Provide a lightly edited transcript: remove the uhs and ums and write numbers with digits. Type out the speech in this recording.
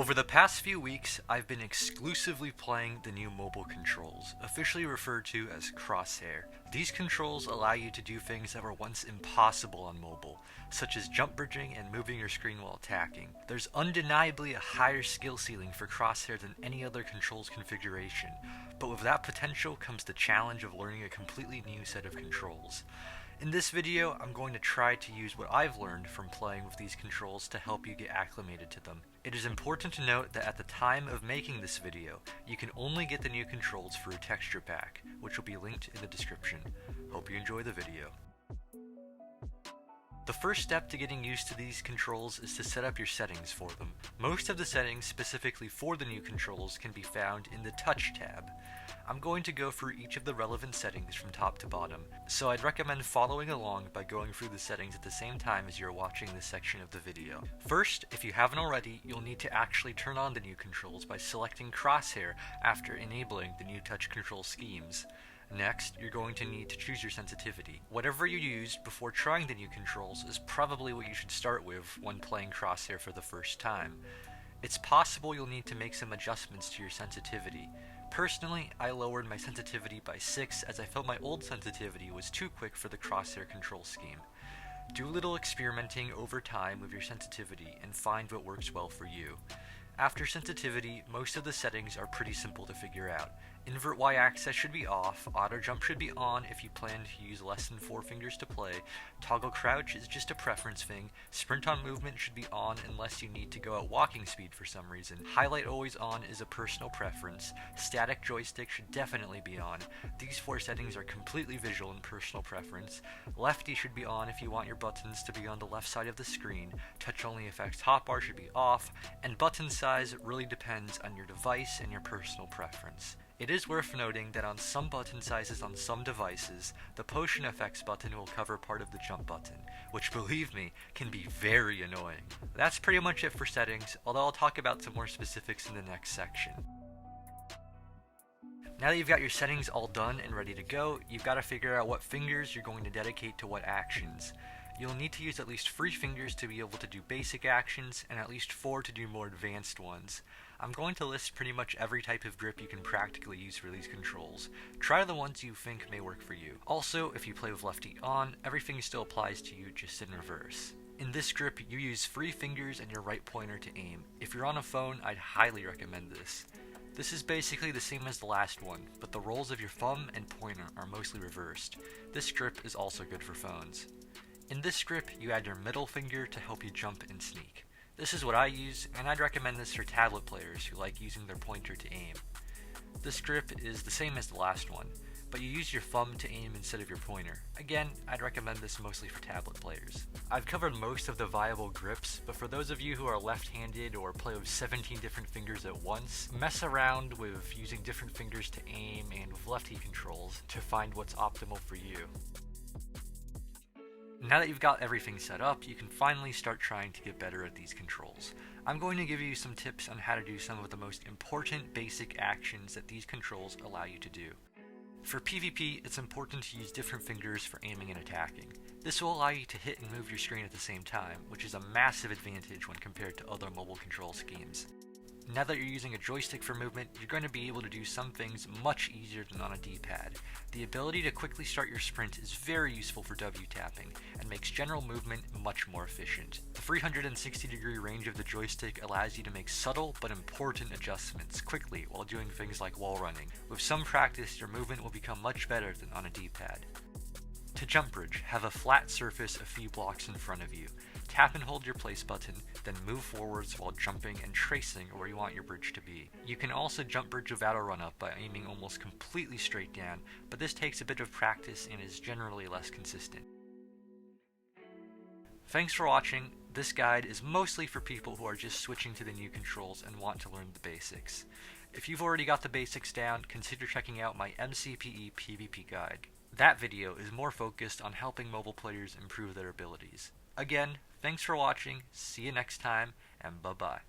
Over the past few weeks, I've been exclusively playing the new mobile controls, officially referred to as Crosshair. These controls allow you to do things that were once impossible on mobile, such as jump bridging and moving your screen while attacking. There's undeniably a higher skill ceiling for Crosshair than any other controls configuration, but with that potential comes the challenge of learning a completely new set of controls. In this video, I'm going to try to use what I've learned from playing with these controls to help you get acclimated to them. It is important to note that at the time of making this video, you can only get the new controls for a texture pack, which will be linked in the description. Hope you enjoy the video. The first step to getting used to these controls is to set up your settings for them. Most of the settings specifically for the new controls can be found in the Touch tab. I'm going to go through each of the relevant settings from top to bottom, so I'd recommend following along by going through the settings at the same time as you're watching this section of the video. First, if you haven't already, you'll need to actually turn on the new controls by selecting Crosshair after enabling the new touch control schemes. Next, you're going to need to choose your sensitivity. Whatever you used before trying the new controls is probably what you should start with when playing Crosshair for the first time. It's possible you'll need to make some adjustments to your sensitivity. Personally, I lowered my sensitivity by 6 as I felt my old sensitivity was too quick for the Crosshair control scheme. Do a little experimenting over time with your sensitivity and find what works well for you. After sensitivity, most of the settings are pretty simple to figure out. Invert Y-axis should be off, auto jump should be on if you plan to use less than 4 fingers to play, toggle crouch is just a preference thing, sprint on movement should be on unless you need to go at walking speed for some reason, highlight always on is a personal preference, static joystick should definitely be on, these 4 settings are completely visual and personal preference, lefty should be on if you want your buttons to be on the left side of the screen, touch only effects hotbar should be off, and button size really depends on your device and your personal preference. It is worth noting that on some button sizes on some devices, the potion effects button will cover part of the jump button, which believe me, can be very annoying. That's pretty much it for settings, although I'll talk about some more specifics in the next section. Now that you've got your settings all done and ready to go, you've got to figure out what fingers you're going to dedicate to what actions. You'll need to use at least 3 fingers to be able to do basic actions, and at least 4 to do more advanced ones. I'm going to list pretty much every type of grip you can practically use for these controls. Try the ones you think may work for you. Also, if you play with lefty on, everything still applies to you, just in reverse. In this grip, you use 3 fingers and your right pointer to aim. If you're on a phone, I'd highly recommend this. This is basically the same as the last one, but the roles of your thumb and pointer are mostly reversed. This grip is also good for phones. In this grip, you add your middle finger to help you jump and sneak. This is what I use, and I'd recommend this for tablet players who like using their pointer to aim. This grip is the same as the last one, but you use your thumb to aim instead of your pointer. Again, I'd recommend this mostly for tablet players. I've covered most of the viable grips, but for those of you who are left-handed or play with 17 different fingers at once, mess around with using different fingers to aim and with lefty controls to find what's optimal for you. Now that you've got everything set up, you can finally start trying to get better at these controls. I'm going to give you some tips on how to do some of the most important basic actions that these controls allow you to do. For PvP, it's important to use different fingers for aiming and attacking. This will allow you to hit and move your screen at the same time, which is a massive advantage when compared to other mobile control schemes. Now that you're using a joystick for movement, you're going to be able to do some things much easier than on a D-pad. The ability to quickly start your sprint is very useful for W tapping, and makes general movement much more efficient. The 360-degree range of the joystick allows you to make subtle but important adjustments quickly while doing things like wall running. With some practice, your movement will become much better than on a D-pad. To jump bridge, have a flat surface a few blocks in front of you. Tap and hold your place button, then move forwards while jumping and tracing where you want your bridge to be. You can also jump bridge without a run-up by aiming almost completely straight down, but this takes a bit of practice and is generally less consistent. Thanks for watching. This guide is mostly for people who are just switching to the new controls and want to learn the basics. If you've already got the basics down, consider checking out my MCPE PvP guide. That video is more focused on helping mobile players improve their abilities. Again, thanks for watching, see you next time, and bye-bye.